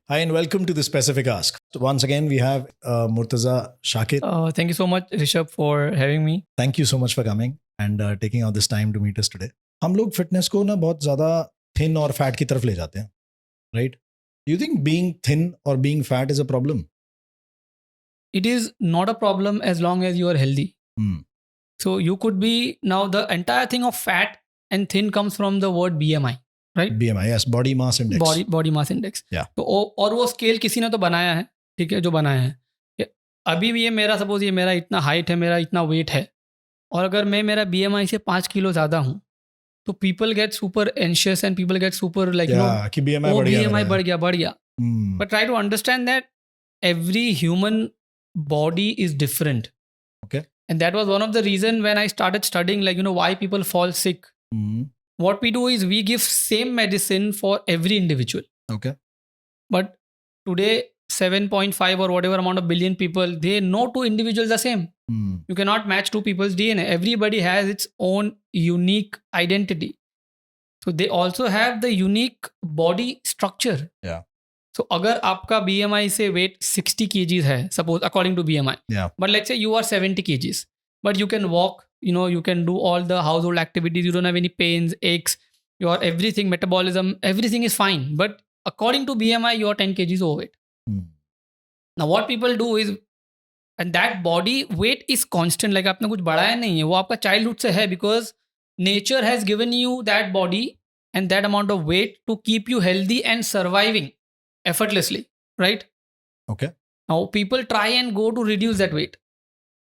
Hi and welcome to the Specific Ask. So once again, we have Murtaza Shakir. Thank you so much, Rishabh, for having me. Thank you so much for coming and taking out this time to meet us today. हम लोग fitness को ना बहुत ज़्यादा thin और fat की तरफ ले जाते हैं, right? Do you think being thin or being fat is a problem? It is not a problem as long as you are healthy. So you could be now the entire thing of fat and thin comes from the word BMI, right? BMI, yes, body mass index. Body mass index. Yeah. तो और वो scale किसी ने तो बनाया है, ठीक है, जो बनाया है. कि अभी भी ये मेरा सपोज ये मेरा इतना हाइट है, मेरा इतना वेट है, और अगर मैं मेरा BMI से 5 किलो ज़्यादा हूँ, तो people get super anxious and people get super like कि BMI बढ़ गया, BMI बढ़ गया. But try to understand that every human body is different. Okay. And that was one of the reason when I started studying why people fall sick. What we do is we give same medicine for every individual. Okay. But today 7.5 or whatever amount of billion people, they know two individuals the same. You cannot match two people's DNA. Everybody has its own unique identity. So they also have the unique body structure. Yeah. So अगर आपका BMI से weight 60 kgs है, suppose according to BMI. Yeah. But let's say you are 70 kgs. But you can walk, you can do all the household activities. You don't have any pains, aches, your everything, metabolism, everything is fine. But according to BMI, you are 10 kgs overweight. Now what people do is, and that body weight is constant, like आपने कुछ बढ़ाया नहीं है, वो आपका childhood से है, because nature has given you that body and that amount of weight to keep you healthy and surviving effortlessly, right? Okay. Now people try and go to reduce that weight.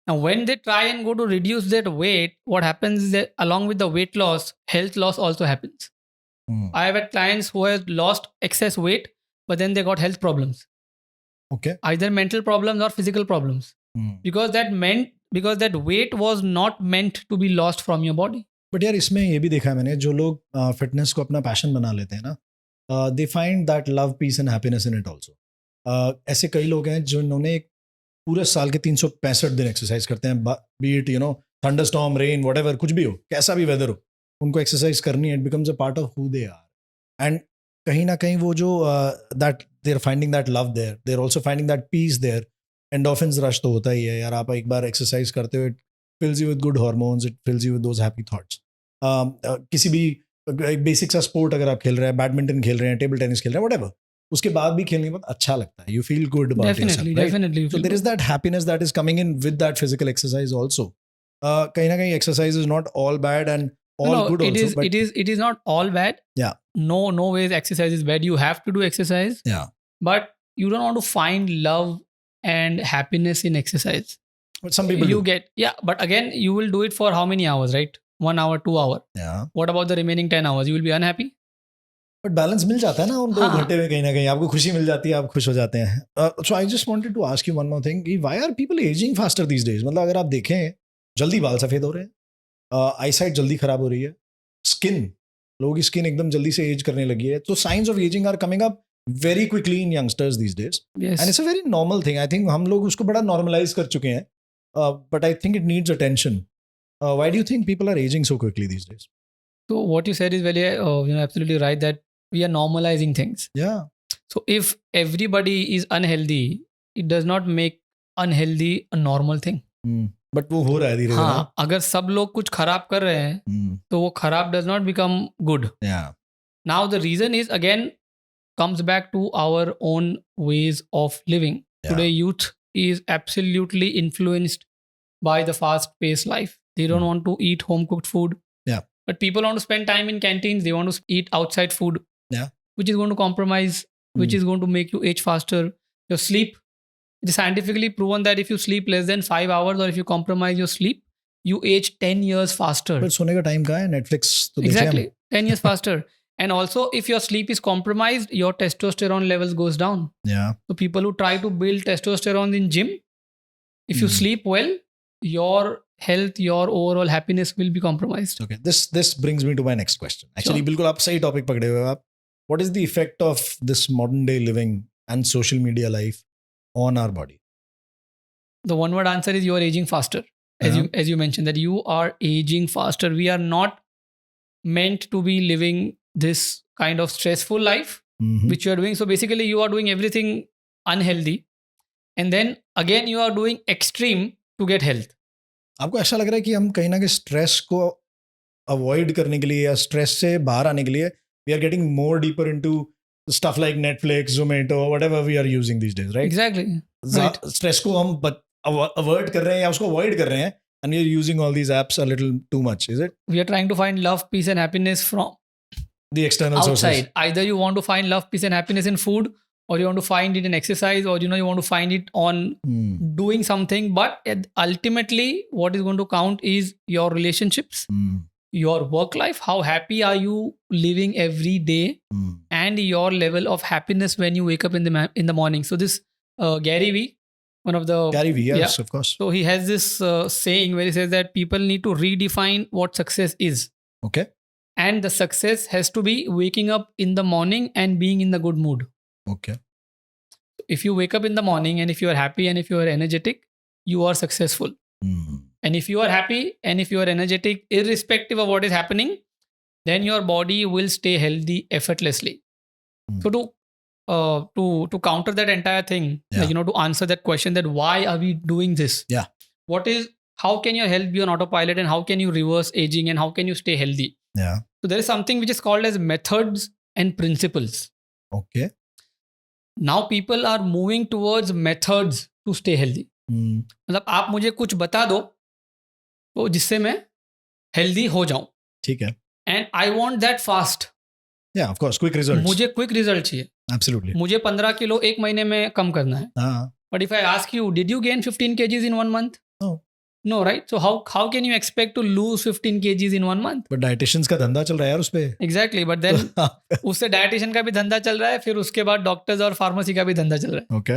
Now when they try and go to reduce that weight, what happens is that along with the weight loss, health loss also happens. I have had clients who have lost excess weight, but then they got health problems. Okay. Either mental problems or physical problems. Because that weight was not meant to be lost from your body. But यार इसमें ये भी देखा है मैंने, जो लोग fitness को अपना पैशन बना लेते हैं ना, they find that love, peace and happiness in it also. ऐसे कई लोग हैं जिन्होंने एक पूरे साल के 365 दिन एक्सरसाइज करते हैं, be it thunderstorm, rain, whatever, कुछ भी हो, कैसा भी वेदर हो, उनको एक्सरसाइज करनी है. It becomes a part of who they are. And कहीं ना कहीं वो जो that they're finding that love there, they're also finding that peace there. Endorphins rush तो होता ही है यार, आप एक बार एक्सरसाइज करते हो, it fills you with good hormones, it fills you with those happy thoughts. किसी भी बेसिक सा स्पोर्ट अगर आप खेल रहे हैं, बैडमिंटन खेल रहे हैं, टेबल टेनिस खेल रहे हैं, व्हाटएवर, उसके बाद भी खेलने के बाद अच्छा लगता है. You feel good about yourself, right? Definitely. So there is that happiness that is coming in with that physical exercise also. कहीं ना कहीं exercise is not all bad and all good it also. Is, but it is not all bad. Yeah. No ways exercise is bad. You have to do exercise. Yeah. But you don't want to find love and happiness in exercise. But some people do. But again, you will do it for how many hours, right? 1 hour, 2 hours. Yeah. What about the remaining 10 hours? You will be unhappy? But balance मिल जाता है ना उन 2 घंटे में, कहीं ना कहीं आपको खुशी मिल जाती है, आप खुश हो जाते हैं. So I just wanted to ask you one more thing. Why are people aging faster these days? मतलब अगर आप देखें, जल्दी बाल सफ़ेद हो रहे हैं, आईसाइट जल्दी खराब हो रही है, स्किन, लोगों की स्किन एकदम जल्दी से एज करने लगी है. So signs of aging are coming up very quickly in youngsters these days. Yes. And it's a very normal thing. I think हम लोग उसको बड़ा normalize कर चुके हैं. But I think it needs attention. Why do you think people are aging so quickly these days? So what you said is very, absolutely right, that we are normalizing things. Yeah. So if everybody is unhealthy, it does not make unhealthy a normal thing. But वो हो रहा है धीरे-धीरे. हाँ, अगर सब लोग कुछ खराब कर रहे हैं, तो वो खराब does not become good. Yeah. Now the reason is again comes back to our own ways of living. Yeah. Today youth is absolutely influenced by the fast-paced life. They don't want to eat home-cooked food. Yeah. But people want to spend time in canteens. They want to eat outside food. Yeah. Which is going to compromise, which is going to make you age faster. Your sleep, it is scientifically proven that if you sleep less than 5 hours or if you compromise your sleep, you age 10 years faster. But सोने का time कहाँ है? Netflix तो देखें हम. Exactly. 10 years faster. And also, if your sleep is compromised, your testosterone levels goes down. Yeah. So people who try to build testosterone in gym, if you sleep well, your health, your overall happiness will be compromised. Okay. This brings me to my next question. Actually, Sure. बिल्कुल आप सही topic पकड़े हुए हो आप. What is the effect of this modern day living and social media life on our body? The one word answer is you are aging faster. As you mentioned that you are aging faster. We are not meant to be living this kind of stressful life. Mhm. which you are doing. So basically, you are doing everything unhealthy, and then again you are doing extreme to get health. आपको ऐसा लग रहा है कि हम कहीं ना कहीं स्ट्रेस को अवॉइड करने के लिए या स्ट्रेस से बाहर आने के लिए we are getting more deeper into stuff like Netflix, Zomato, whatever we are using these days, right? Exactly. Right. Stress को हम अवॉइड कर रहे हैं या उसको अवॉइड कर रहे हैं and you're using all these apps a little too much, is it? We are trying to find love, peace, and happiness from The external outside. sources. Either you want to find love, peace, and happiness in food, or you want to find it in exercise, or you want to find it on doing something. But ultimately, what is going to count is your relationships, your work life. How happy are you living every day, and your level of happiness when you wake up in the morning. So this Gary Vee, one of the Gary Vee, yes, of course. So he has this saying where he says that people need to redefine what success is. Okay. And the success has to be waking up in the morning and being in the good mood. Okay. If you wake up in the morning and if you are happy and if you are energetic, you are successful. And if you are happy and if you are energetic, irrespective of what is happening, then your body will stay healthy effortlessly. So to counter that entire thing, like, to answer that question, that why are we doing this? Yeah. How can your health be on autopilot, and how can you reverse aging, and how can you stay healthy? Yeah. So there is something which is called as methods and principles. Okay. Now people are moving towards methods to stay healthy. मतलब आप मुझे कुछ बता दो तो जिससे मैं healthy हो जाऊं. ठीक है. And I want that fast. Yeah, of course, quick results. मुझे क्विक रिजल्ट चाहिए. Absolutely. मुझे 15 किलो एक महीने में कम करना है. But if I ask you, did you gain 15 kgs in 1 month? No, right? So how can you expect to lose 15 kgs in 1 month? But dietitians का धंधा चल रहा है यार उस पे. Exactly, but then उससे डाइटिशियन का भी धंधा चल रहा है, फिर उसके बाद डॉक्टर्स और फार्मेसी का भी धंधा चल रहा है. Okay.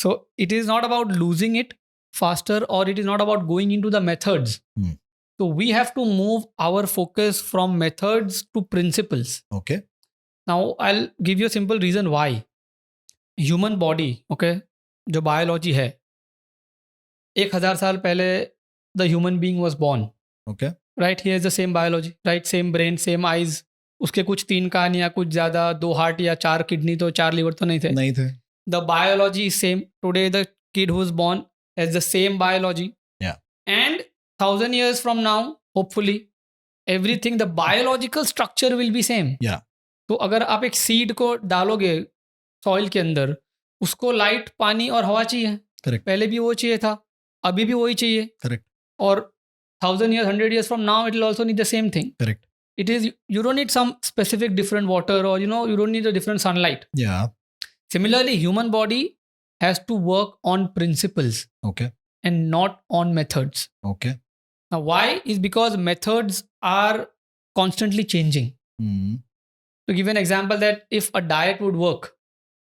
So it is not about losing it faster, or it is not about going into the methods. So we have to move our focus from methods to principles. Okay. Now I'll give you a simple reason why. Human body, okay, जो biology है, 1000 साल पहले the human being was born. Okay. Right, he has the same biology, right, same brain, same eyes. उसके कुछ 3 कान या कुछ ज़्यादा 2 heart या 4 किडनी तो 4 लिवर तो नहीं थे. The biology is same. Today the kid who is born has the same biology. Yeah. And 1000 years from now, hopefully, everything, the biological structure will be same. Yeah. तो अगर आप एक seed को डालोगे सॉइल के अंदर, उसको लाइट, पानी और हवा चाहिए. Correct. पहले भी वो चाहिए था, अभी भी वही चाहिए. Correct. और 1000 years, 100 years from now, it will also need the same thing. Correct. It is, you don't need some specific different water, or you don't need a different sunlight. Yeah. Similarly, human body has to work on principles. Okay. And not on methods. Okay. Now, why? Is because methods are constantly changing. To give an example, that if a diet would work,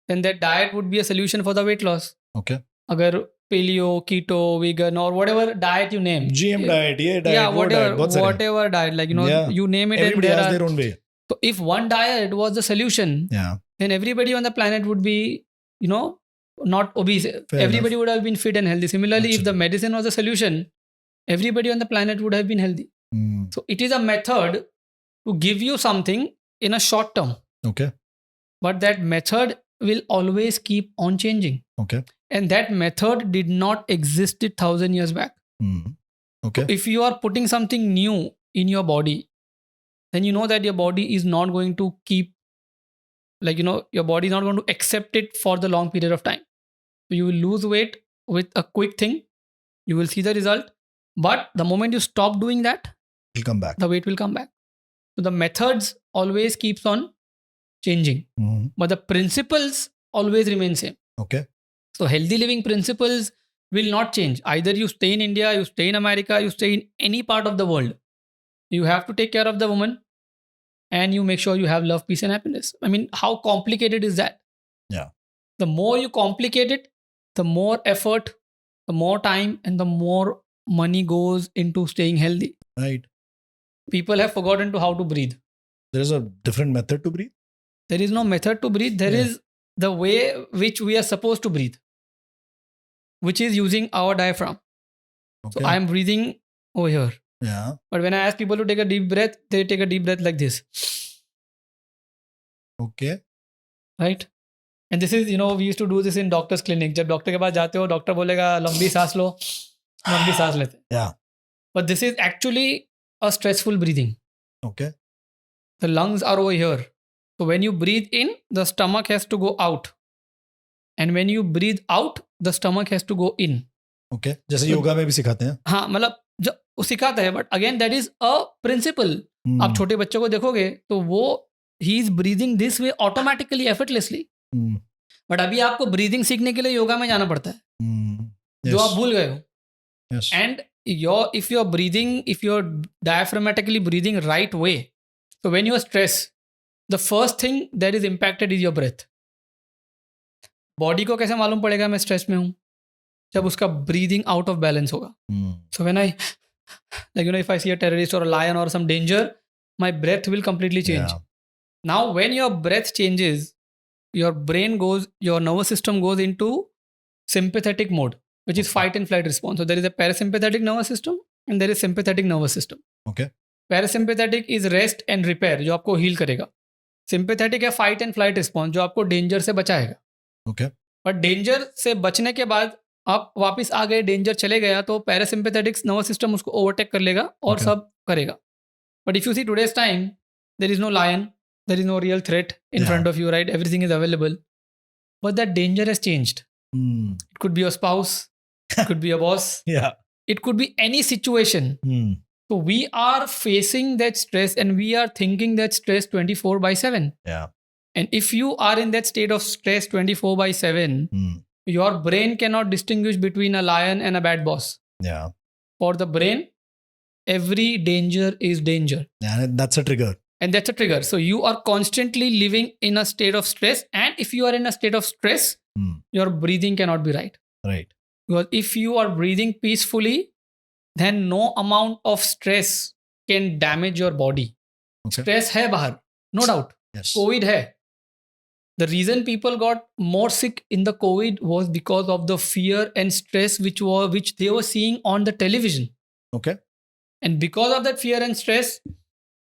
then that diet would be a solution for the weight loss. Okay. Agar paleo, keto, vegan, or whatever diet you name. GM diet, diet, whatever diet, like, you name it. Everybody has their own way. So if one diet was the solution, then everybody on the planet would be, not obese. Everybody would have been fit and healthy. Similarly, if the medicine was the solution, everybody on the planet would have been healthy. So it is a method to give you something in a short term. Okay. But that method will always keep on changing. Okay. And that method did not exist 1000 years back. Okay. So if you are putting something new in your body, then you know that your body is not going to keep, like, your body is not going to accept it for the long period of time. So you will lose weight with a quick thing. You will see the result. But the moment you stop doing that, it'll come back. The weight will come back. So the methods always keeps on changing. But the principles always remain same. Okay. So healthy living principles will not change. Either you stay in India, you stay in America, you stay in any part of the world. You have to take care of the woman, and you make sure you have love, peace, and happiness. I mean, how complicated is that? Yeah. The more you complicate it, the more effort, the more time, and the more money goes into staying healthy. Right. People have forgotten to how to breathe. There is a different method to breathe? There is no method to breathe. There is the way which we are supposed to breathe, which is using our diaphragm. Okay. So I am breathing over here. Yeah. But when I ask people to take a deep breath, they take a deep breath like this. Okay. right? And this is, we used to do this in doctor's clinic. जब doctor के पास जाते हो, doctor बोलेगा लंबी सांस लो, लंबी सांस लेते हैं. Yeah. But this is actually a stressful breathing. Okay. The lungs are over here. So when you breathe in, the stomach has to go out. And when you breathe out, the stomach has to go in. Okay. जैसे योगा में भी सिखाते हैं. हाँ, मतलब वो सिखाता है, but again that is a principle. आप छोटे बच्चों को देखोगे तो वो he is breathing this way automatically, effortlessly. But अभी आपको breathing सीखने के लिए योगा में जाना पड़ता है, जो आप भूल गए हो. Yes. And if you're breathing, if you're diaphragmatically breathing right way, so when you're stressed, the first thing that is impacted is your breath. Body को कैसे मालूम पड़ेगा मैं स्ट्रेस में हूँ? जब उसका ब्रीदिंग आउट ऑफ बैलेंस होगा. So when I if I see a terrorist or a lion or some danger, my breath will completely change. Yeah. Now when your breath changes, your brain goes, your nervous system goes into sympathetic mode, which is fight and flight response. So there is a parasympathetic nervous system and there is sympathetic nervous system. Okay. Parasympathetic is rest and repair, जो आपको heal करेगा. Sympathetic है fight and flight response, जो आपको danger से बचाएगा. Okay. But danger से बचने के बाद आप वापस आ गए, डेंजर चले गया, तो पैरासिम्पैथेटिक नर्वस सिस्टम उसको ओवरटेक कर लेगा और Okay. सब करेगा. But if you see today's time, there is no lion, there is no real threat in front of you, right? Everything is available, but that danger has changed. It could be your spouse, it could be your boss, Yeah. it could be any situation. So we are facing that stress and we are thinking that stress 24/7. Yeah. And if you are in that state of stress 24/7, your brain cannot distinguish between a lion and a bad boss. Yeah. For the brain, every danger is danger. Yeah. That's a trigger. And that's a trigger. So you are constantly living in a state of stress. And if you are in a state of stress, your breathing cannot be right. Right. Because if you are breathing peacefully, then no amount of stress can damage your body. Okay. Stress hai bahar, no doubt. Yes. COVID hai. The reason people got more sick in the COVID was because of the fear and stress which they were seeing on the television. Okay. And because of that fear and stress,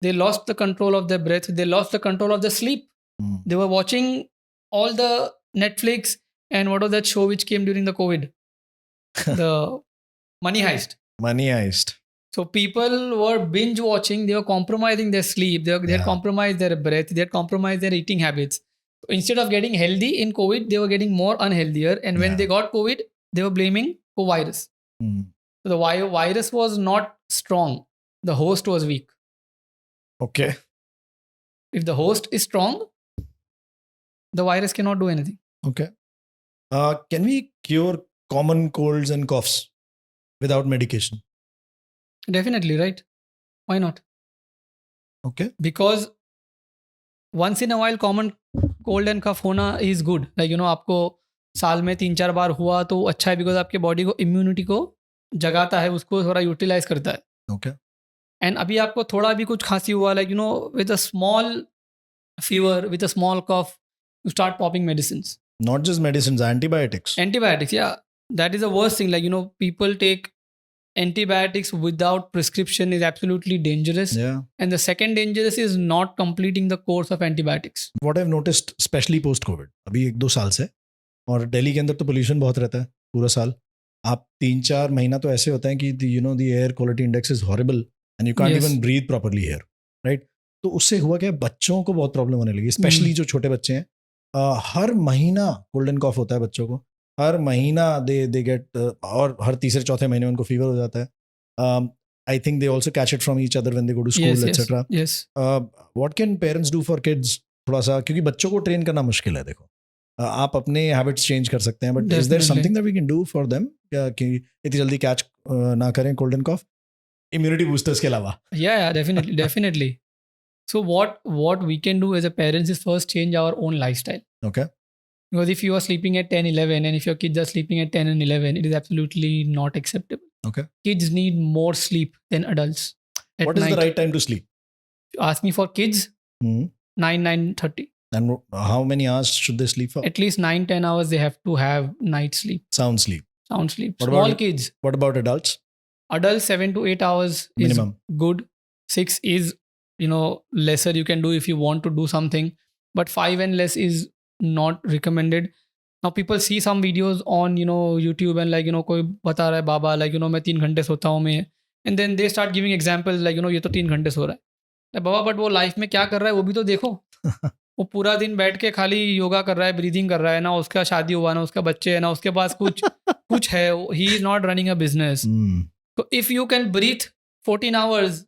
they lost the control of their breath. They lost the control of the sleep. They were watching all the Netflix and what was that show which came during the COVID? The Money Heist. Money heist. So people were binge watching. They were compromising their sleep. They had compromised their breath. They had compromised their eating habits. So instead of getting healthy in COVID, they were getting more unhealthier. And when they got COVID, they were blaming for virus. So the virus was not strong. The host was weak. Okay. If the host is strong, the virus cannot do anything. Okay. Can we cure common colds and coughs without medication? Definitely, right? Why not? Okay. Because once in a while common cold and cough होना is good. Like, आपको साल में 3-4 बार हुआ तो अच्छा है, because आपके body को इम्यूनिटी को जगाता है, उसको थोड़ा यूटिलाइज करता है. Okay. एंड अभी आपको थोड़ा भी कुछ खांसी हुआ, like with a small fever, with a small cough, you start popping medicines. Not just medicines, antibiotics. Antibiotics, yeah. That is the worst thing. Like, people take antibiotics without prescription is absolutely dangerous. Yeah. And the second dangerous is not completing the course of antibiotics. What I've noticed, especially post-COVID, अभी 1-2 साल से, और दिल्ली के अंदर तो pollution बहुत रहता है पूरा साल. आप 3-4 महीना तो ऐसे होता है कि the air quality index is horrible and you can't even breathe properly here, right? तो उससे हुआ क्या, बच्चों को बहुत प्रॉब्लम होने लगी, स्पेशली जो छोटे बच्चे हैं. हर महीना कोल्ड एंड कॉफ होता है बच्चों को, हर महीना दे गेट, और हर तीसरे चौथे महीने उनको फीवर हो जाता है. I think they also catch it from each other when they go to school etcetera. What can parents do for kids? थोड़ा सा, क्योंकि बच्चों को ट्रेन करना मुश्किल है. देखो, आप अपने हैबिट्स चेंज कर सकते हैं, but is there something that we can do for them कि इतनी जल्दी कैच ना करें cold and cough, immunity boosters के अलावा? Yeah, definitely. So what we can do as a parents is first change our own lifestyle. Okay. Because if you are sleeping at 10, 11 and if your kids are sleeping at 10 and 11, it is absolutely not acceptable. Okay. Kids need more sleep than adults. What is the right time to sleep? If you ask me for kids, 9:30. And how many hours should they sleep for? At least 9-10 hours they have to have night sleep. Sound sleep. Small kids. What about adults? Adults 7 to 8 hours Minimum. is good. 6 is lesser you can do if you want to do something, but 5 and less is not recommended. Now people see some videos on YouTube and like कोई बता रहा है बाबा like मैं 3 घंटे सोता हूँ मैं, and then they start giving examples like ये तो 3 घंटे सो रहा है. अरे बाबा बट वो लाइफ में क्या कर रहा है वो भी तो देखो. वो पूरा दिन बैठ के खाली योगा कर रहा है, ब्रीदिंग कर रहा है, ना उसका शादी हुआ, ना उसका बच्चे है, ना उसके पास कुछ है. He is not running a business. So if you can breathe 14 hours,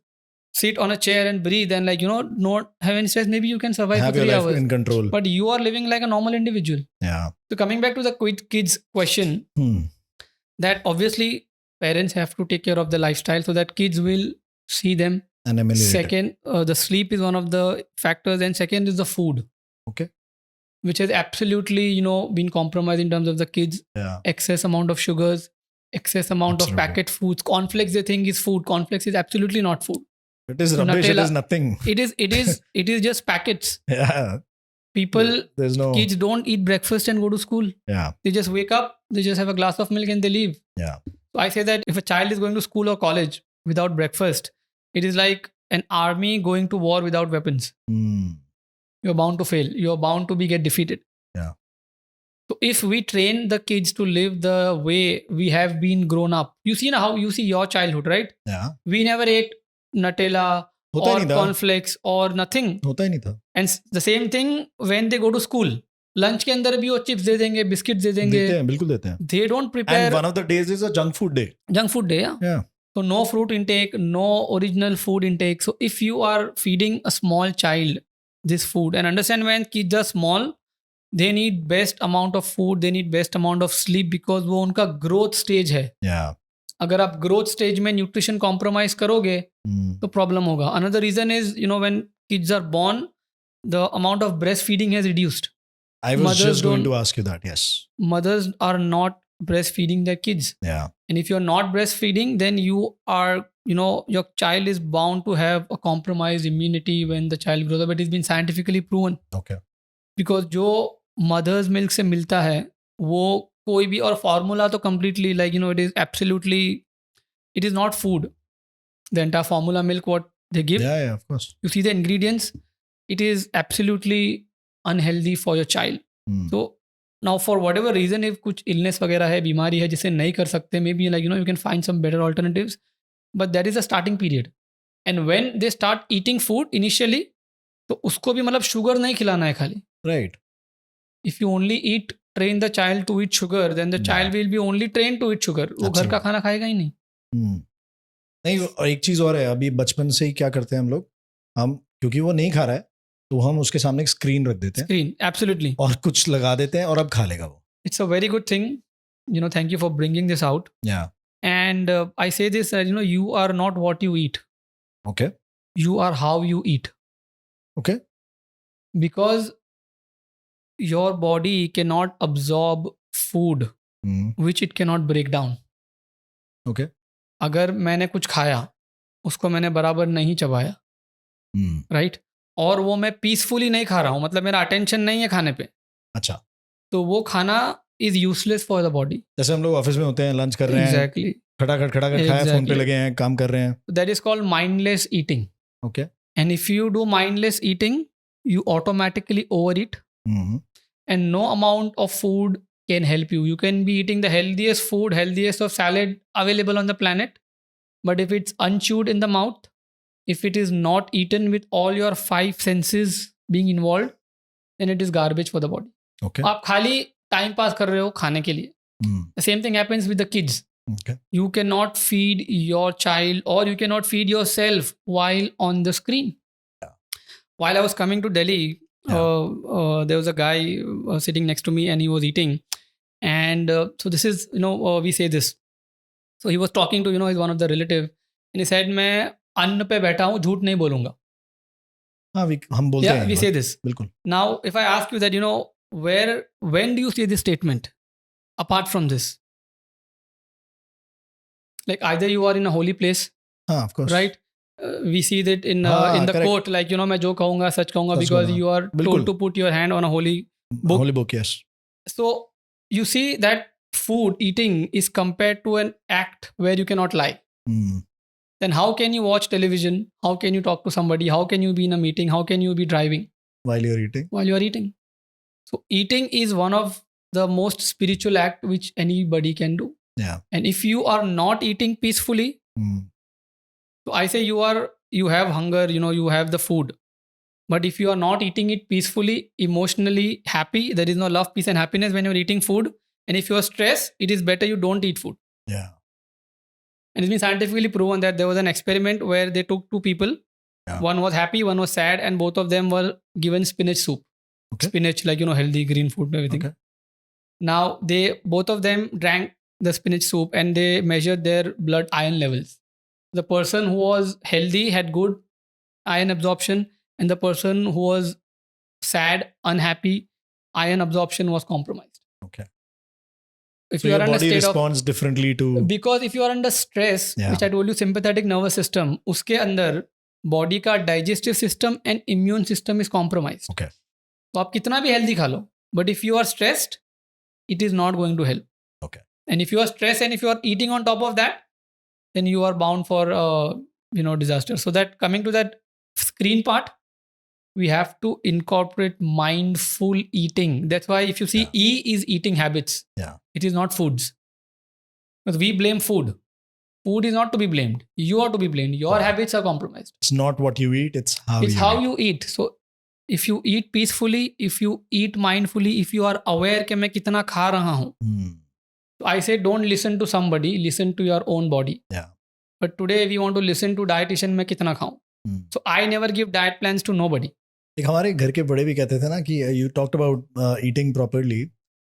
sit on a chair and breathe and like not have any stress, maybe you can survive have for your 3 life hours. in control. But you are living like a normal individual. Yeah. So coming back to the kids question, that obviously parents have to take care of the lifestyle so that kids will see them. And emulate it. Second, the sleep is one of the factors, and second is the food. Okay. Which has absolutely been compromised in terms of the kids. Yeah. Excess amount of sugars, excess amount Absolutely. of packet foods. Cornflakes they think is food. Cornflakes is absolutely not food. It is rubbish. Nutella, it is nothing. It is just packets. Yeah. People, There's no. kids don't eat breakfast and go to school. Yeah. They just wake up, they just have a glass of milk and they leave. Yeah. So I say that if a child is going to school or college without breakfast, it is like an army going to war without weapons. You're bound to fail. You're bound to get defeated. Yeah. So if we train the kids to live the way we have been grown up, you see now how you see your childhood, right? Yeah. We never ate Nutella होता ही or नहीं था. cornflakes or nothing. होता ही नहीं था. And the same thing when they go to school. Lunch के अंदर भी वो chips दे देंगे, biscuits दे देंगे. देते हैं, बिल्कुल देते हैं. They don't prepare. And one of the days is a junk food day. Junk food day, yeah. Yeah. So no fruit intake, no original food intake. So if you are feeding a small child this food, and understand when kids are small, they need best amount of food, they need best amount of sleep because वो उनका growth stage है. Yeah. अगर आप growth stage में nutrition compromise करोगे तो problem होगा. Another reason is when kids are born, the amount of breastfeeding has reduced. I was Mothers just going don't- to ask you that. Yes. Mothers are not breastfeeding their kids. Yeah. And if you're not breastfeeding, then you are, your child is bound to have a compromised immunity when the child grows up. It has been scientifically proven. Okay. Because जो mother's milk से मिलता है वो कोई भी और formula तो completely like it is absolutely, it is not food. The entire formula milk what they give, Yeah, yeah, of course. you see the ingredients, it is absolutely unhealthy for your child. So now for whatever reason if कुछ illness वगैरह है, बीमारी है जिसे नहीं कर सकते, maybe like you can find some better alternatives, but that is a starting period. And when they start eating food initially, तो उसको भी मतलब sugar नहीं खिलाना है खाली. Right. If you only train the child to eat sugar, then the child will be only trained to eat sugar. वो घर का खाना खाएगा ही नहीं. नहीं, और एक चीज और है, अभी बचपन से ही क्या करते हैं हम क्योंकि वो नहीं खा रहा है तो हम उसके सामने एक स्क्रीन रख देते हैं. Screen, absolutely. और कुछ लगा देते हैं और अब खा लेगा वो. It's a very good thing. Thank you for bringing this out. Yeah. And I say this that you are not what you eat. Okay. You are how you eat. Okay. Because your body cannot absorb food which it cannot break down. Okay. अगर मैंने कुछ खाया उसको मैंने बराबर नहीं चबाया, right, और वो मैं पीसफुली नहीं खा रहा हूँ, मतलब मेरा अटेंशन नहीं है खाने पे, अच्छा, तो वो खाना is useless for the body. जैसे हम लोग ऑफिस में होते हैं, लंच कर रहे हैं, एग्जैक्टली, खटाखट खाया, फोन पे लगे हैं, काम कर रहे हैं. That is called mindless eating. Okay. And if you do mindless eating you automatically overeat, and no amount of food can help you. You can be eating the healthiest food, healthiest of salad available on the planet, but if it's unchewed in the mouth, if it is not eaten with all your 5 senses being involved, then it is garbage for the body. Okay. आप खाली time pass कर रहे हो खाने के लिए. The same thing happens with the kids. Okay. You cannot feed your child or you cannot feed yourself while on the screen. While I was coming to Delhi, there was a guy sitting next to me and he was eating. And so this is, we say this. So he was talking to, he's one of the relative. And he said, मैं अन्न पे बैठा हूँ, झूठ नहीं बोलूँगा. हाँ, हम बोलते हैं. Yeah, we say this. बिल्कुल. Now, if I ask you that, when do you say this statement? Apart from this. Like either you are in a holy place. हाँ, of course. Right? We see that in the quote, like मैं जो कहूँगा सच कहूँगा, because you are told to put your hand on a holy book. Holy book, yes. So you see that food eating is compared to an act where you cannot lie. Then how can you watch television? How can you talk to somebody? How can you be in a meeting? How can you be driving while you're eating? While you are eating. So eating is one of the most spiritual act which anybody can do. Yeah. And if you are not eating peacefully, so I say you have hunger, you have the food. But if you are not eating it peacefully, emotionally happy, there is no love, peace, and happiness when you're eating food. And if you are stressed, it is better you don't eat food. Yeah. And it's been scientifically proven that there was an experiment where they took two people. Yeah. One was happy, one was sad, and both of them were given spinach soup. Okay. Spinach, like, healthy green food, everything. Okay. Now, both of them drank the spinach soup and they measured their blood iron levels. The person who was healthy had good iron absorption, and the person who was sad, unhappy, iron absorption was compromised. Okay. If So you are your under body state responds differently to... because if you are under stress, Yeah. which I told you, sympathetic nervous system, उसके अंदर body का digestive system and immune system is compromised. Okay. तो आप कितना भी healthy खा लो, but if you are stressed, it is not going to help. Okay. And if you are stressed and if you are eating on top of that, then you are bound for disaster. So that coming to that screen part, we have to incorporate mindful eating. That's why if you see, Yeah. E is eating habits. Yeah. It is not foods. Because we blame food. Food is not to be blamed. You are to be blamed. Your Yeah. habits are compromised. It's not what you eat, it's how It's you how eat. you eat. So if you eat peacefully, if you eat mindfully, if you are aware कि मैं कितना खा रहा हूँ, so I say don't listen to somebody, listen to your own body. Yeah. But today we want to listen to dietitian मैं कितना खाऊं. So I never give diet plans to nobody. एक हमारे घर के बड़े भी कहते थे ना कि you talked about eating properly.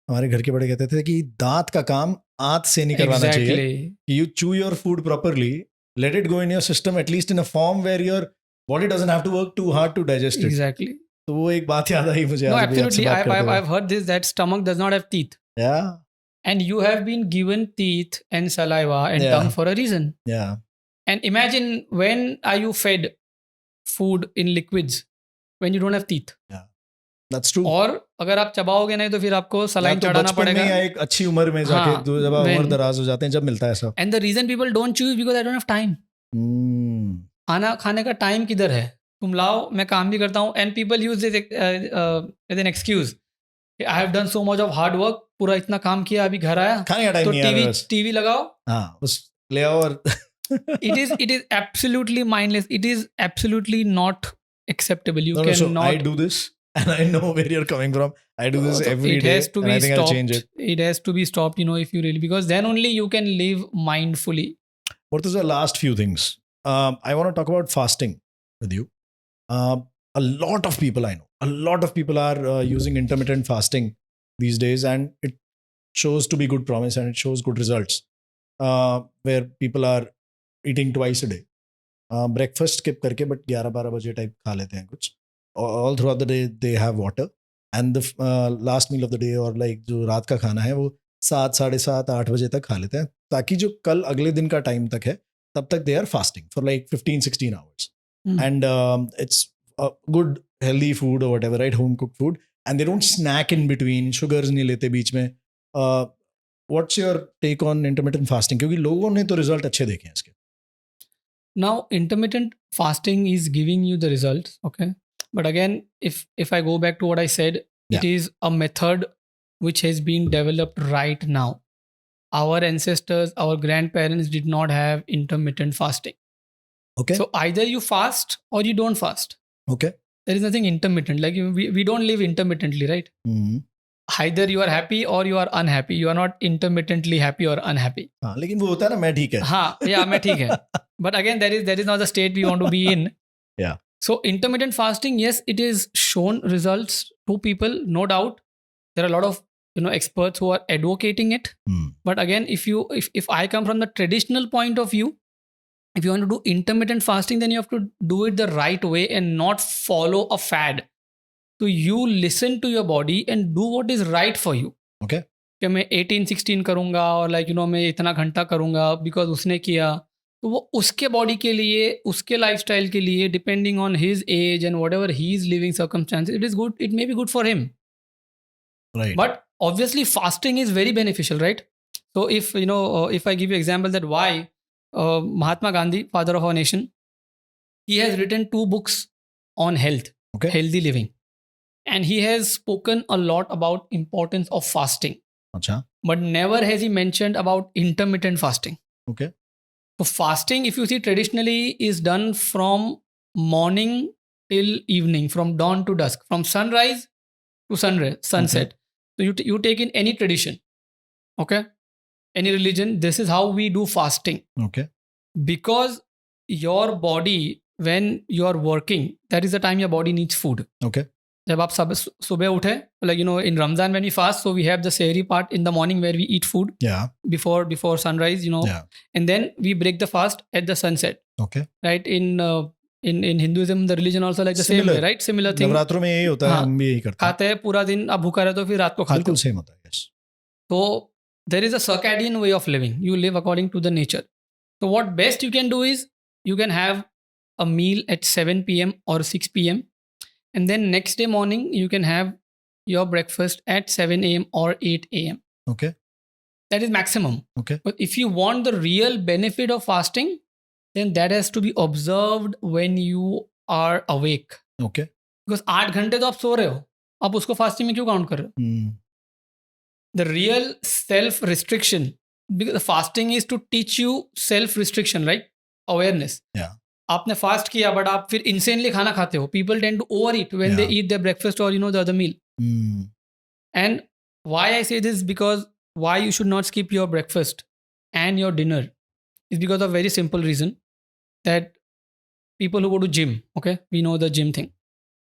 हमारे घर के बड़े कहते थे कि दांत का काम आंत से नहीं करवाना चाहिए. Exactly. You chew your food properly, let it go in your system at least in a form where your body doesn't have to work too hard to digest it. Exactly. तो वो एक बात याद आई मुझे. No, आज भी आपसे absolutely. बात करते हुए. I've heard this, that stomach does not have teeth. Yeah, And you have been given teeth and saliva and Yeah. tongue for a reason. yeah, And imagine, when are you fed food in liquids when you don't have teeth? that's true. और अगर आप चबाओगे नहीं तो फिर आपको या saline तो चढ़ाना बचपन में पड़ेगा. या एक अच्छी उम्र में जाके हाँ, जब आप उम्र when- दराज हो जाते हैं जब मिलता है सब. And the reason people don't chew is because I don't have time. खाना खाने का टाइम किधर है? तुम लाओ, मैं काम भी करता हूँ. And people use this as an excuse. I have done so much of hard work, पूरा इतना काम किया, अभी घर आया खाने का टाइम तो नहीं आ रहा बस. टीवी लगाओ. हाँ, बस ले आओ और It is absolutely mindless. It is absolutely not acceptable. You No, so cannot. I do this, and I know where you're coming from. I do this So every it day, has to and be I think stopped. I'll change it. It has to be stopped, if you really, because then only you can live mindfully. What is the last few things? I want to talk about fasting with you. A lot of people I know, a lot of people are using intermittent fasting these days, and it shows to be good promise and it shows good results. Where people are eating twice a day. Breakfast skip करके but 11-12 बजे type खा लेते हैं कुछ. All throughout the day they have water, and the last meal of the day or like जो रात का खाना है वो 7, 7:30, 8 बजे तक खा लेते हैं ताकि जो कल अगले दिन का टाइम तक है तब तक they are fasting for like 15-16 hours. And it's good healthy food or whatever, right? Home cooked food, and they don't snack in between. Sugars नहीं लेते बीच में. What's your take on intermittent fasting? क्योंकि लोगों ने तो रिजल्ट अच्छे देखे हैं इसके. Now, intermittent fasting is giving you the results, okay? But again, if I go back to what I said, it is a method which has been developed right now. Our ancestors, our grandparents did not have intermittent fasting. Okay. So either you fast or you don't fast. Okay. There is nothing intermittent. Like we don't live intermittently, right? Either you are happy or you are unhappy. You are not intermittently happy or unhappy. हाँ, लेकिन वो होता है ना मैं ठीक है. हाँ, yeah, मैं ठीक है. But again, that is not the state we want to be in. Yeah. So intermittent fasting, yes, it is shown results to people, no doubt. There are a lot of experts who are advocating it. But again, if I come from the traditional point of view, if you want to do intermittent fasting, then you have to do it the right way and not follow a fad. So you listen to your body and do what is right for you. Okay. कि मैं 18-16 करूँगा और मैं इतना घंटा करूँगा because उसने किया, तो वो उसके बॉडी के लिए, उसके लाइफस्टाइल के लिए, depending on his age and whatever he is living circumstances, it is good, it may be good for him. Right. But obviously fasting is very beneficial, right? So if I give you example that why Mahatma Gandhi, father of our nation, he has written 2 books on health, Okay. healthy living. and he has spoken a lot about importance of fasting, अच्छा, but never has he mentioned about intermittent fasting. okay, So fasting, if you see traditionally, is done from morning till evening, from dawn to dusk, from sunrise to sunset. So you take in any tradition, okay, any religion, this is how we do fasting. okay, Because your body, when you are working, that is the time your body needs food. okay, जब आप सुबह उठे, like in Ramzan when we fast, so we have the sehri part in the morning where we eat food yeah, before sunrise, yeah, and then we break the fast at the sunset, okay. right? In Hinduism, the religion also like the same Similar. way, right? Similar thing. नवरात्रों में यही होता है, हाँ, हम भी यही करते हैं, खाते हैं पूरा दिन, आप भूखा रहते हो फिर रात को खाते बिल्कुल हो. सेम होता है, yes. So there is a circadian way of living. You live according to the nature. So what best you can do is you can have a meal at 7 p.m. or 6 p.m. and then next day morning you can have your breakfast at 7 a.m. or 8 a.m. Okay, That is maximum. okay, But if you want the real benefit of fasting, then that has to be observed when you are awake. okay. Because 8 घंटे तो आप सो रहे हो, आप उसको fasting में क्यों count कर रहे हो? Hmm. The real self restriction, because the fasting is to teach you self restriction, right? Awareness. Yeah. आपने फास्ट किया बट आप फिर इंसेनली खाना खाते हो. People tend to overeat when they Yeah. eat their breakfast or the other meal. Hmm. And why I say this, because why you should not skip your breakfast and your dinner is because of very simple reason that people who go to gym, okay, we know the gym thing.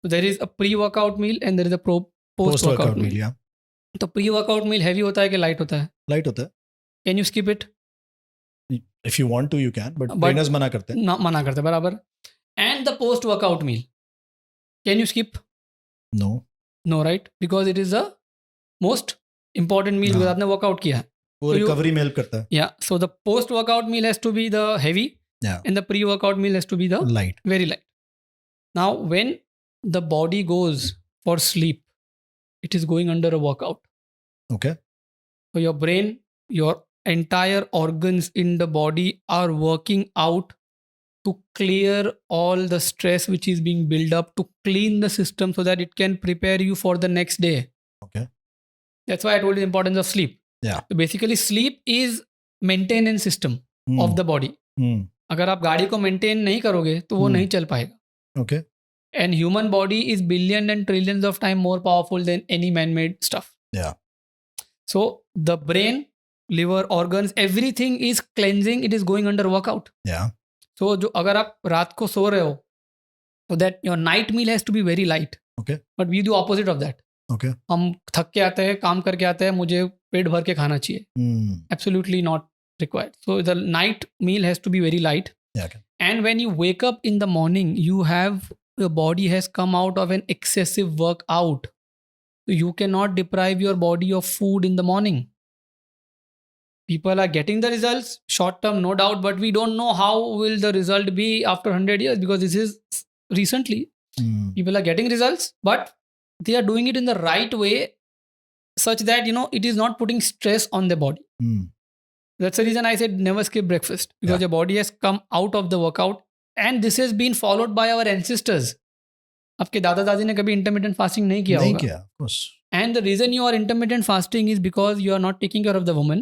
So there is a pre-workout meal and there is a post-workout meal. yeah. तो pre-workout meal heavy होता है कि light होता है? Light होता है. Can you skip it? If you want to, you can, but But- trainers मना करते हैं. ना मना करते हैं, बराबर. And the post-workout meal, can you skip? No. No, right? Because it is the most important meal हाँ. because आपने workout किया है. वो So you- recovery में help करता है. Yeah. So the post-workout meal has to be the heavy Yeah. and the pre-workout meal has to be the Light. very light. Now, when the body goes for sleep, it is going under a workout. Okay. So your brain, your entire organs in the body are working out to clear all the stress which is being built up, to clean the system so that it can prepare you for the next day. Okay. That's why I told you the importance of sleep. Yeah. So basically, sleep is maintenance system Hmm. of the body. Hmm. अगर आप गाड़ी को maintain नहीं करोगे तो वो नहीं चल पाएगा. Okay. And human body is billion and trillions of times more powerful than any man-made stuff. Yeah. So the brain, liver, organs, everything is cleansing. It is going under workout. Yeah. So जो अगर आप रात को सो रहे हो, so that your night meal has to be very light. Okay. But we do opposite of that. Okay. हम थक के आते हैं, काम करके आते हैं, मुझे पेट भर के खाना चाहिए. Hmm. Absolutely not required. So the night meal has to be very light. Yeah. Okay. And when you wake up in the morning, your body has come out of an excessive workout. So you cannot deprive your body of food in the morning. People are getting the results short term, no doubt, but we don't know how will the result be after 100 years because this is recently. Hmm. People are getting results, but they are doing it in the right way such that it is not putting stress on the body. Hmm. That's the reason I said never skip breakfast, because Yeah. your body has come out of the workout and this has been followed by our ancestors. आपके दादा दादी ने कभी intermittent fasting नहीं किया नहीं होगा. किया, of course. And the reason you are intermittent fasting is because you are not taking care of the woman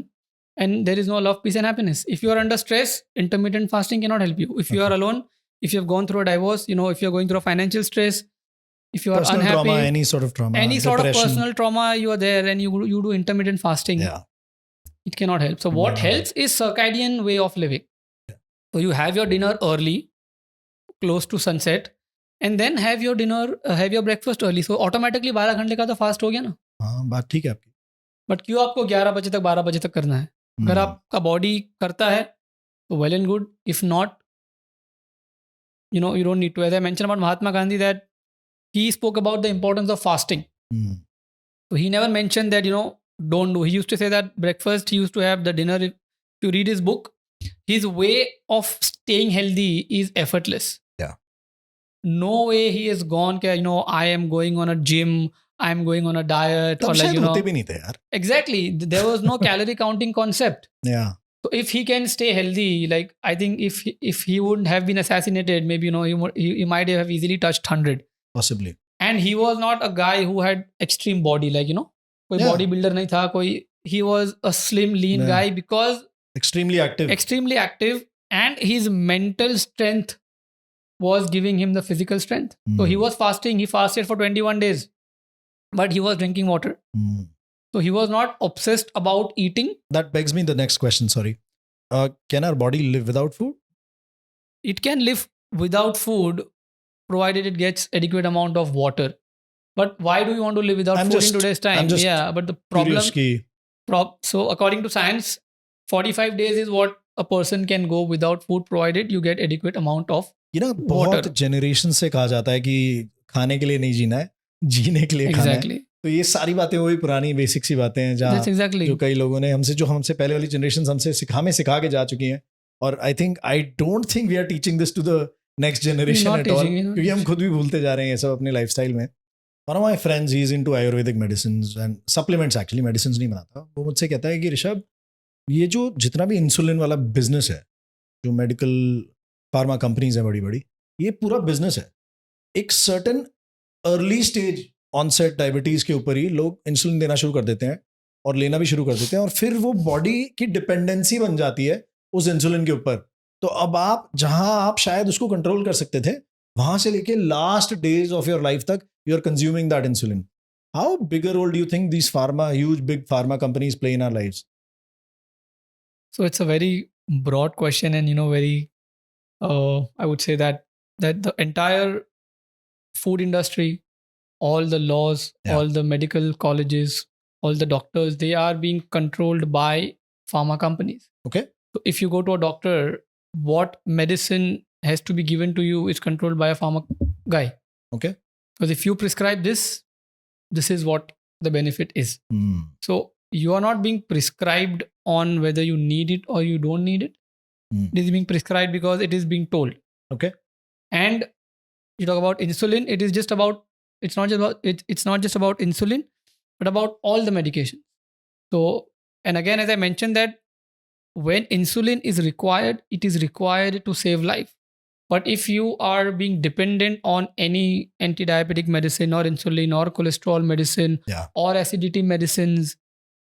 and there is no love, peace and happiness. If you are under stress, intermittent fasting cannot help you. If you are alone, if you have gone through a divorce, if you are going through a financial stress, if you are Personal unhappy, trauma, any sort of trauma, any sort of depression. personal trauma, you are there and you do intermittent fasting. Yeah. It cannot help. So what No. helps is circadian way of living. So you have your dinner early, close to sunset, and then have your breakfast early. So automatically 12 घंटे का तो fast हो गया ना. हाँ, बात ठीक है आपकी. बट क्यों आपको 11 बजे तक 12 बजे तक करना है? अगर Hmm. आपका बॉडी करता है तो well and good. If not, you don't need to. As I mentioned about Mahatma Gandhi, that he spoke about the importance of fasting. Hmm. So he never mentioned that, don't do. He used to say that breakfast, he used to have the dinner. If you read his book, his way of staying healthy is effortless. Yeah. No way he has gone, I am going on a gym, I am going on a diet. तब Or शायद होते भी नहीं थे यार. Exactly. There was no calorie counting concept. Yeah. So if he can stay healthy, like I think if he wouldn't have been assassinated, maybe he might have easily touched 100. Possibly. And he was not a guy who had extreme body, like, कोई Yeah. bodybuilder नहीं था, he was a slim, lean Yeah. guy because extremely active. And his mental strength was giving him the physical strength. So he was fasting. He fasted for 21 days, but he was drinking water. So he was not obsessed about eating. That begs me the next question, sorry. Can our body live without food? It can live without food provided it gets adequate amount of water. But why do you want to live without food in today's time? Yeah, but the problem... So according to science, 45 days is what a person can go without food provided you get adequate amount of बहुत generation से कहा जाता है कि खाने के लिए नहीं जीना है, जीने के लिए खाना है. तो ये सारी बातें वही पुरानी बेसिक सी बातें हैं जहाँ जो कई लोगों ने हमसे पहले वाली जनरेशन हमसे सिखा के जा चुकी हैं. और I don't think we are teaching this to the next generation at all, क्योंकि हम खुद भी भूलते जा रहे हैं ये सब अपने लाइफस्टाइल में. One of my friends, he is into Ayurvedic medicines and supplements actually, medicines नहीं बनाता. वो मुझसे कहता है कि ऋषभ, ये जो जितना भी इंसुलिन वाला बिजनेस है, जो मेडिकल फार्मा कंपनीज हैं बड़ी बड़ी, ये पूरा बिजनेस है. एक certain early stage onset diabetes के ऊपर ही लोग इंसुलिन देना शुरू कर देते हैं और लेना भी शुरू कर देते हैं, और फिर वो बॉडी की डिपेंडेंसी बन जाती है उस इंसुलिन के ऊपर. तो अब आप जहाँ आप शायद उसको कंट्रोल कर सकते थे, वहाँ से लेके last days of your life तक you are consuming that insulin. How big a role do you think these huge big pharma companies play in our lives? So it's a very broad question, and very I would say that the entire food industry, all the laws, all the medical colleges, all the doctors, they are being controlled by pharma companies. Okay. So if you go to a doctor, what medicine has to be given to you is controlled by a pharma guy. Okay. Because if you prescribe this is what the benefit is. So you are not being prescribed on whether you need it or you don't need it. It is being prescribed because it is being told. Okay. And you talk about insulin, it's not just about insulin, but about all the medications. So, and again, as I mentioned, that when insulin is required, it is required to save life. But if you are being dependent on any anti-diabetic medicine or insulin or cholesterol medicine or acidity medicines,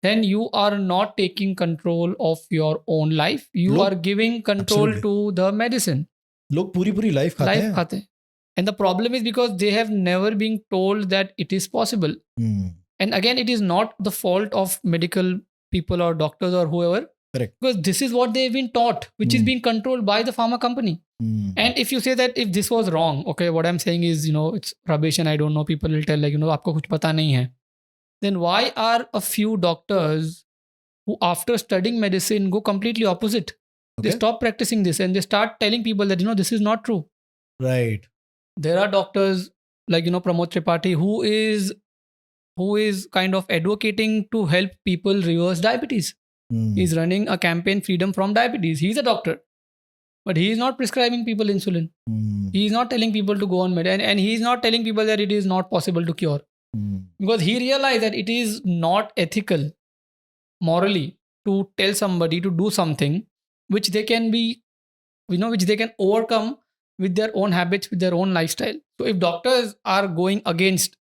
then you are not taking control of your own life. You are giving control to the medicine. लोग पूरी life खाते हैं. And the problem is because they have never been told that it is possible. And again, it is not the fault of medical people or doctors or whoever. Correct. Because this is what they've been taught, which is being controlled by the pharma company. And if you say that if this was wrong, okay, what I'm saying is, it's rubbish and I don't know, people will tell like, आपको कुछ पता नहीं है. Then why are a few doctors who after studying medicine go completely opposite? Okay. They stop practicing this and they start telling people that, this is not true. Right. There are doctors like, Pramod Tripathi who is kind of advocating to help people reverse diabetes. He's running a campaign, Freedom from Diabetes. He's a doctor. But he is not prescribing people insulin. He is not telling people to go on medicine. And he is not telling people that it is not possible to cure. Because he realized that it is not ethical, morally, to tell somebody to do something which they can be, which they can overcome with their own habits, with their own lifestyle. So if doctors are going against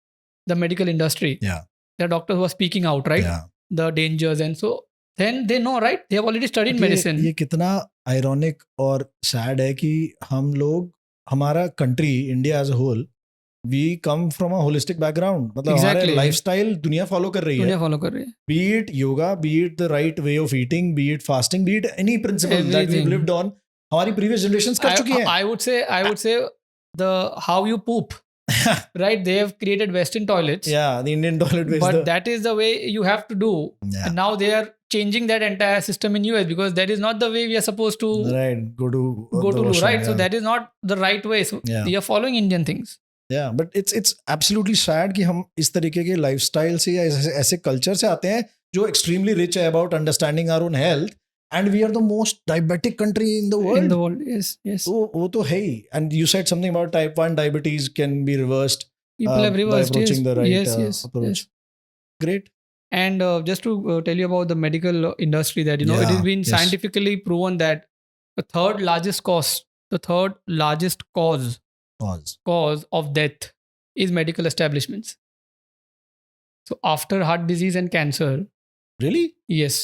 the medical industry, there are doctors who are speaking out, right? The dangers. And so then they know, right? They have already studied medicine. ये कितना ironic और sad है कि हम लोग, हमारा country, India as a whole, we come from a holistic background. मतलब हमारे lifestyle दुनिया follow कर रही है. Be it yoga, be it the right way of eating, be it fasting, be it any principle that we've lived on, हमारी previous generations कर चुकी हैं. I would say the how you poop. Right, they have created Western toilets. Yeah, the Indian toilet waste. But that is the way you have to do. And now they are changing that entire system in US because that is not the way we are supposed to go to washroom, right? So that is not the right way. So we are following Indian things. Yeah, but it's absolutely sad कि हम इस तरीके के lifestyle से या ऐसे culture से आते हैं जो extremely rich है about understanding our own health. And we are the most diabetic country in the world. In the world, yes. So, वो तो है ही. And you said something about type 1 diabetes can be reversed. People have reversed, by approaching the right approach. Yes. Great. And just to tell you about the medical industry, that it has been scientifically proven that the third largest cause of death is medical establishments. So after heart disease and cancer, Really? yes,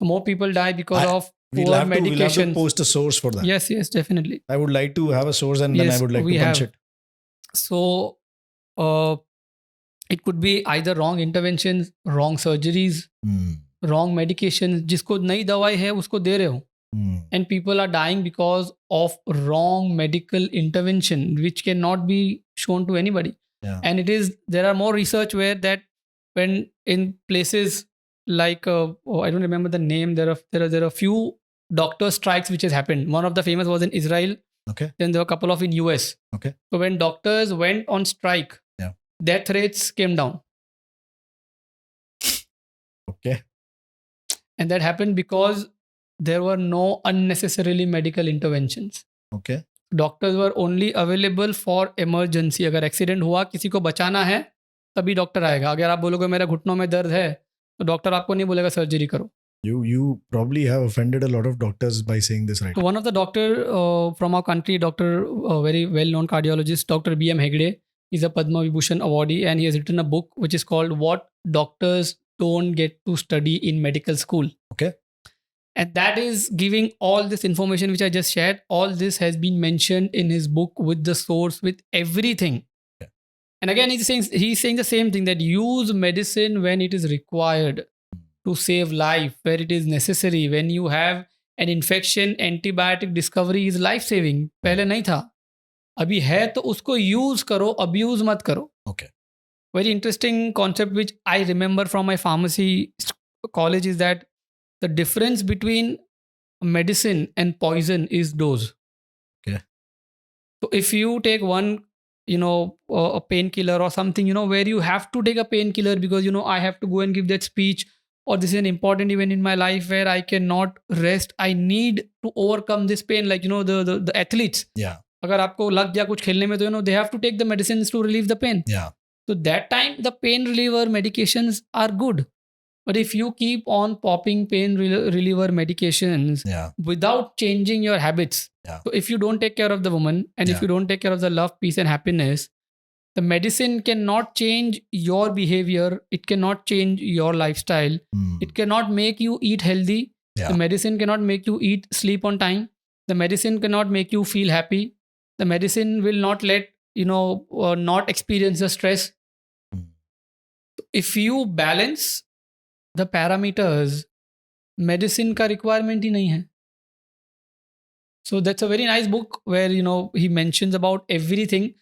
more people die because of We'll poor have to medications. post a source for that. Yes, definitely. I would like to have a source and then I Yes, would like we to punch have. it. So it could be either wrong interventions, wrong surgeries, wrong medications. जिसको नई दवाई है उसको दे रहे हो. And people are dying because of wrong medical intervention, which cannot be shown to anybody. Yeah. And there are more research where that when in places like I don't remember the name. There are a few doctor strikes which has happened. One of the famous was in Israel. Okay. Then there were a couple of in US. Okay. So when doctors went on strike, death rates came down. Okay. And that happened because there were no unnecessarily medical interventions. Okay. Doctors were only available for emergency. अगर accident हुआ किसी को बचाना है तभी doctor आएगा. अगर आप बोलोगे मेरा घुटनों में दर्द है तो डॉक्टर आपको नहीं बोलेगा सर्जरी करो. You probably have offended a lot of doctors by saying this, right? So one of the doctor from our country, very well-known cardiologist, Dr. B.M. Hegde, is a Padma Vibhushan awardee, and he has written a book which is called "What Doctors Don't Get to Study in Medical School." Okay. And that is giving all this information which I just shared. All this has been mentioned in his book with the source, with everything. Okay. And again, he's saying the same thing, that use medicine when it is required to save life, where it is necessary. When you have an infection, antibiotic discovery is life saving. पहले नहीं था, अभी है तो उसको use करो, abuse मत करो. Okay. Very interesting concept which I remember from my pharmacy college is that the difference between medicine and poison is dose. Okay. So if you take one, a painkiller or something, where you have to take a painkiller because, I have to go and give that speech, or this is an important event in my life where I cannot rest. I need to overcome this pain. Like, the athletes. Yeah. अगर आपको लग गया कुछ खेलने में तो, they have to take the medicines to relieve the pain. Yeah. So that time the pain reliever medications are good. But if you keep on popping pain reliever medications without changing your habits, so if you don't take care of the woman and if you don't take care of the love, peace and happiness, the medicine cannot change your behavior. It cannot change your lifestyle. It cannot make you eat healthy. The medicine cannot make you sleep on time. The medicine cannot make you feel happy. The medicine will not let, not experience the stress. If you balance the parameters, medicine का requirement ही नहीं है. So that's a very nice book where, he mentions about everything.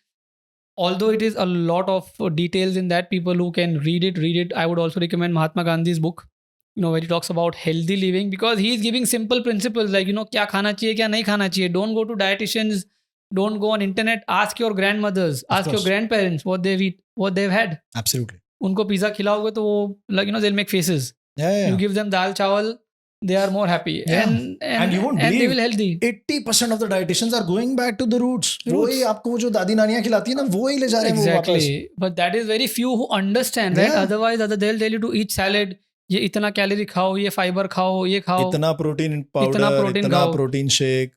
Although it is a lot of details in that, people who can read it. I would also recommend Mahatma Gandhi's book, where he talks about healthy living, because he is giving simple principles like, क्या खाना चाहिए, क्या नहीं खाना चाहिए. Don't go to dietitians. Don't go on internet. Ask your grandmothers. Ask your grandparents what they've eaten, what they've had. Absolutely. उनको pizza खिलाओगे तो वो they'll make faces. Yeah. You give them dal chawal, they are more happy. Yeah. And you won't and believe, they will healthy. 80% of the dietitians are going back to the roots. वही आपको वो जो दादी नानियाँ खिलाती है ना, वो ही ले जा रहे हैं वो वापस. Exactly. But that is very few who understand, right? Otherwise, they'll tell you to eat salad. ये इतना कैलोरी खाओ, ये फाइबर खाओ, ये खाओ. इतना प्रोटीन पाउडर, इतना protein shake.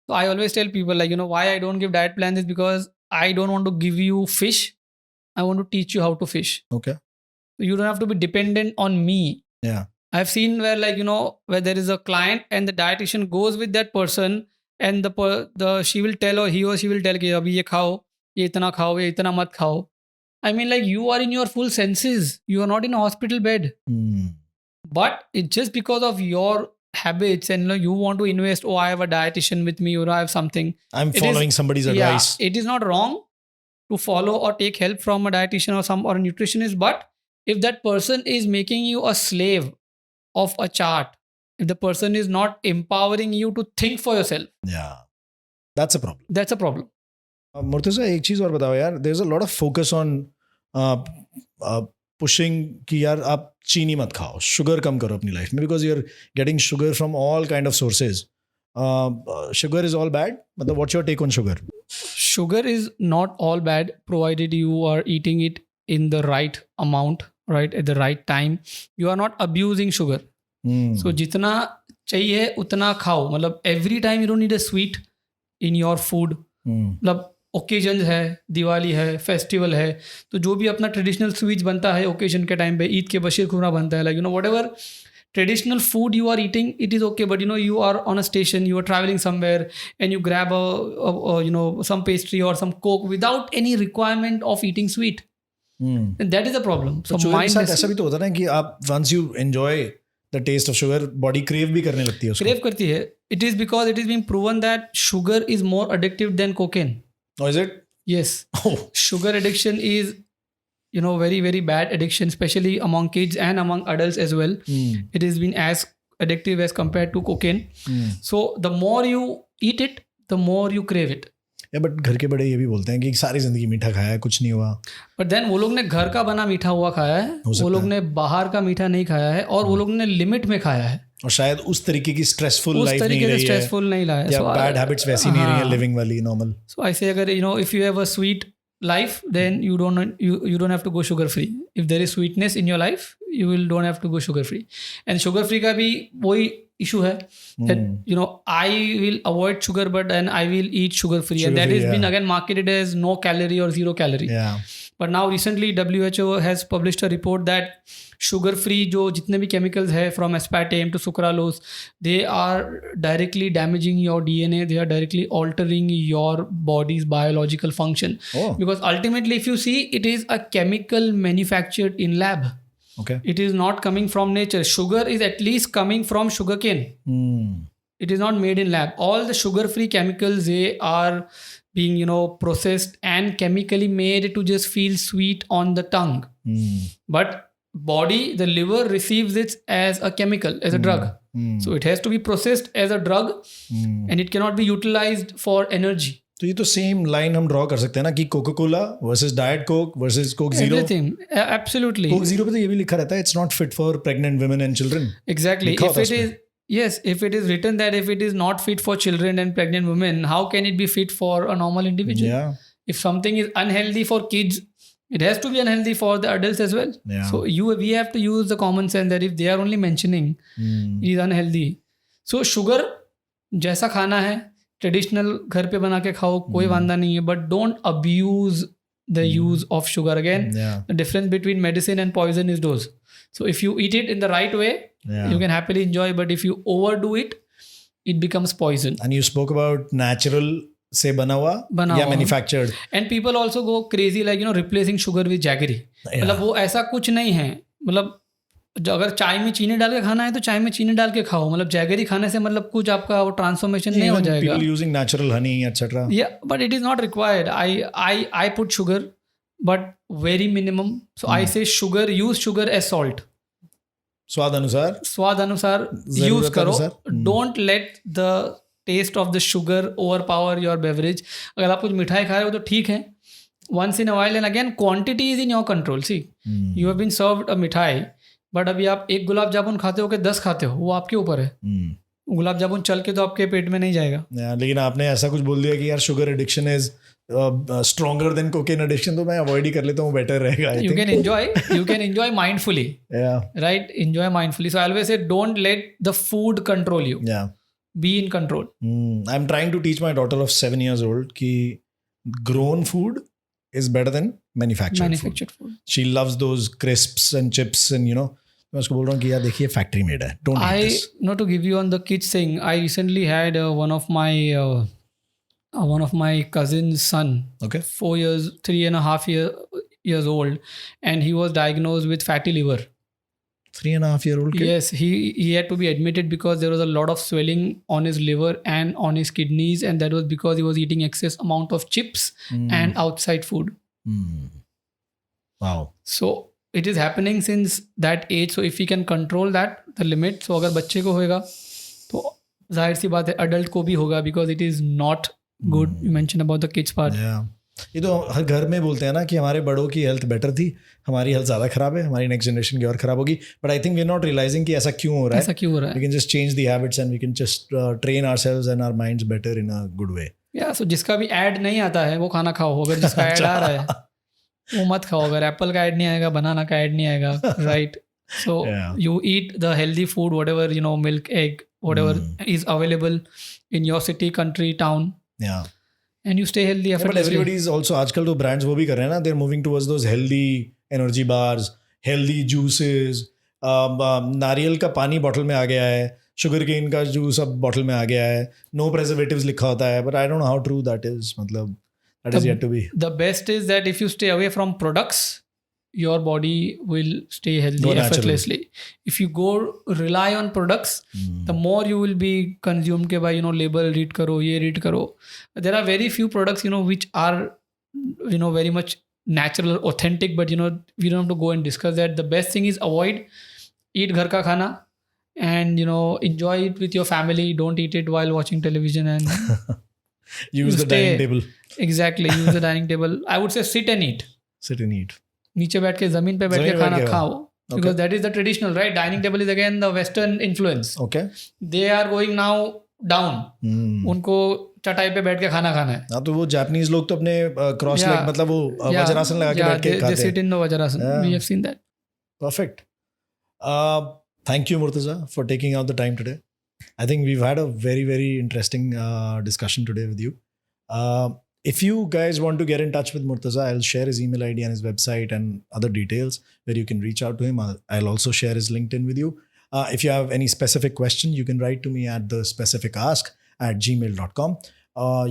So I always tell people, like, why I don't give diet plans is because I don't want to give you fish. I want to teach you how to fish. Okay. So you don't have to be dependent on me. Yeah. I've seen where, like, where there is a client and the dietitian goes with that person and she will tell, or he or she will tell कि अभी ये खाओ, ये इतना खाओ, ये इतना मत खाओ. I mean, like, you are in your full senses. You are not in a hospital bed. But it's just because of your habits and you want to invest, I have a dietitian with me, or I have something. I'm following somebody's advice. It is not wrong to follow or take help from a dietitian or a nutritionist, but if that person is making you a slave of a chart, if the person is not empowering you to think for yourself, that's a problem. That's a problem. Murtaza, एक चीज और बताओ यार. There's a lot of focus on pushing कि यार आप चीनी मत खाओ, sugar कम करो अपनी life में, because you're getting sugar from all kind of sources. Sugar is all bad? मतलब what's your take on sugar? Sugar is not all bad, provided you are eating it in the right amount, right, at the right time. You are not abusing sugar. So जितना चाहिए उतना खाओ. मतलब every time you don't need a sweet in your food. मतलब occasion है, दिवाली है, festival है, तो जो भी अपना ट्रेडिशनल स्वीट्स बनता है ओकेजन के टाइम पे, ईद के बशीर खुरमा बनता है, like whatever traditional food you are eating, it is okay, but you are on a station, you are traveling somewhere, and you grab some pastry or some coke without any requirement of eating sweet, and that is the problem. So sugar के साथ mindless ऐसा भी तो होता है ना कि आप once you enjoy the taste of sugar, body crave भी करने लगती है उसको. crave करती है. It is because it is being proven that sugar is more addictive than cocaine. Oh, is it? Yes. Oh. Sugar addiction is very, very bad addiction, especially among kids and among adults as well. It has been as addictive as compared to cocaine. So the more you eat it, the more you crave it. But घर के बड़े ये भी बोलते हैं कि सारी जिंदगी मीठा खाया है, कुछ नहीं हुआ. बट देन वो लोग ने घर का बना मीठा हुआ खाया है, वो लोग ने बाहर का मीठा नहीं खाया है, और वो लोग ने लिमिट में खाया है, और शायद उस तरीके की स्ट्रेसफुल लाइफ नहीं रही है, स्ट्रेसफुल नहीं लाया, या बैड हैबिट्स वैसी नहीं रही है लिविंग वाली नॉर्मल. सो आई से अगर if you have a sweet life, then you don't have to go sugar free. If there is sweetness in your life, you don't have to go sugar free. And sugar free का भी वही issue है that I will avoid sugar, but then I will eat sugar free, and that has been again marketed as no calorie or 0 calorie. But now recently WHO has published a report that sugar free जो जितने भी chemicals है from aspartame to sucralose, they are directly damaging your DNA, they are directly altering your body's biological function. Because ultimately if you see, it is a chemical manufactured in lab. Okay. It is not coming from nature. Sugar is at least coming from sugarcane. It is not made in lab. All the sugar free chemicals, they are being processed and chemically made to just feel sweet on the tongue. But body, the liver receives it as a chemical, as a drug. So it has to be processed as a drug, and it cannot be utilized for energy. तो ये तो same line हम draw कर सकते हैं ना कि Coca Cola versus diet Coke versus Coke zero. Everything, absolutely. Coke zero पे तो ये भी लिखा रहता है, it's not fit for pregnant women and children. Exactly. If it is written that if it is not fit for children and pregnant women, how can it be fit for a normal individual? Yeah. If something is unhealthy for kids, it has to be unhealthy for the adults as well. Yeah. So we have to use the common sense that if they are only mentioning it is unhealthy. So sugar जैसा खाना है traditional घर पे बना के खाओ, कोई वांदा नहीं है, but don't abuse the use of sugar. Again, the difference between medicine and poison is dose. So if you eat it in the right way, you can happily enjoy, but if you overdo it, it becomes poison. And you spoke about natural से बना हुआ या manufactured. And people also go crazy like replacing sugar with jaggery. मतलब वो ऐसा कुछ नहीं है. मतलब अगर चाय में चीनी डाल के खाना है तो चाय में चीनी डाल के खाओ. मतलब जैगरी खाने से मतलब कुछ आपका वो ट्रांसफॉर्मेशन नहीं हो जाएगा. People using natural honey, etc. Yeah, but it is not required. I put sugar, but very minimum. So I say sugar, use sugar as salt. स्वाद अनुसार यूज करो. Don't let the taste of the sugar overpower your beverage. अगर आप कुछ मिठाई खा रहे हो तो ठीक है, once in a while, and again quantity is in your control. See, you have been served a मिठाई, बट अभी आप एक गुलाब जामुन खाते हो कि 10 खाते हो, वो आपके ऊपर है. गुलाब जामुन चल के तो आपके पेट में नहीं जाएगा. लेकिन आपने ऐसा कुछ बोल दिया कि यार sugar addiction is stronger than cocaine addiction, तो मैं अवॉइड ही कर लेता हूँ, बेटर रहेगा. You can enjoy mindfully. Right, enjoy mindfully. So I always say don't let the food control you. Be in control. I'm trying to teach my daughter of 7 years old कि grown food is better than manufactured food. She loves those crisps and chips and मैं उसको बोल रहा हूँ कि यार देखिए factory made है, don't eat this. Not to give you on the kids thing, I recently had one of my cousin's son, 3.5 years old, and he was diagnosed with fatty liver. 3.5-year-old kid? Yes, he had to be admitted because there was a lot of swelling on his liver and on his kidneys, and that was because he was eating excess amount of chips and outside food. Wow. So it is happening since that age. So if we can control that, the limit. So अगर बच्चे को होएगा तो जाहिर सी बात है adult को भी होगा, because it is not good. You mentioned about the kids part. Yeah. ये तो हर घर में बोलते हैं ना कि हमारे बड़ों की हेल्थ बेटर थी, हमारी हेल्थ ज़्यादा ख़राब है, हमारी नेक्स्ट जनरेशन की और ख़राब होगी. But I think we are not realising कि ऐसा क्यों हो रहा है. We can just change the habits and we can just train ourselves and our minds better in a good way. या सो जिसका भी ऐड नहीं आता है वो खाना खाओ. अगर जिसका ऐड आ रहा है वो मत खाओ. अगर एप्पल का ऐड नहीं आएगा, बनाना का ऐड नहीं आएगा, right. So you eat the healthy food, whatever milk, egg, whatever is available in your city, country, town. and you stay healthy But effortlessly. everybody is also, आजकल तो brands वो भी कर रहे हैं ना, they're moving towards those healthy energy bars, healthy juices. नारियल का पानी बॉटल में आ गया है, शुगर केन का जूस अब बॉटल में आ गया है, नो प्रेजर्वेटिव्स लिखा होता है, but I don't know how true that is. मतलब that is yet to be. The best is that if you stay away from products, your body will stay healthy Go natural. effortlessly. If you go rely on products, the more you will be consumed ke by, you know, label read karo, ye read karo. There are very few products, you know, which are, you know, very much natural or authentic, but you know, we don't have to go and discuss that. The best thing is avoid, eat ghar ka khana, and you know, enjoy it with your family. Don't eat it while watching television, and Use the stay- dining table. exactly use the dining table. I would say sit and eat. Sit and eat. नीचे बैठ के जमीन पे बैठ के जमीन पे बैठ खाना के खाओ, because that is the traditional, right? Dining table is again the Western influence. Okay. They are going now down. उनको चटाई पे बैठ के खाना खाना है. हाँ, तो वो जापानीज लोग तो अपने क्रॉस Yeah. लेग, मतलब वो वज्रासन लगा के बैठ के they खाते sit हैं. in the Vajrasan. Yeah. We have seen that. Perfect. Thank you, Murtaza, for taking out the time today. I think we've had a very, very interesting discussion today with you. If you guys want to get in touch with Murtaza, I'll share his email ID and his website and other details where you can reach out to him. I'll also share his LinkedIn with you. If you have any specific question, you can write to me at thespecificask@gmail.com.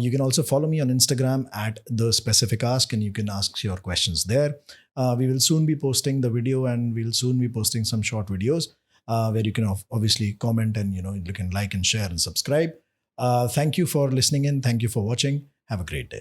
You can also follow me on Instagram at thespecificask, and you can ask your questions there. We will soon be posting the video, and we'll soon be posting some short videos where you can obviously comment, and you can like and share and subscribe. Thank you for listening in. Thank you for watching. Have a great day.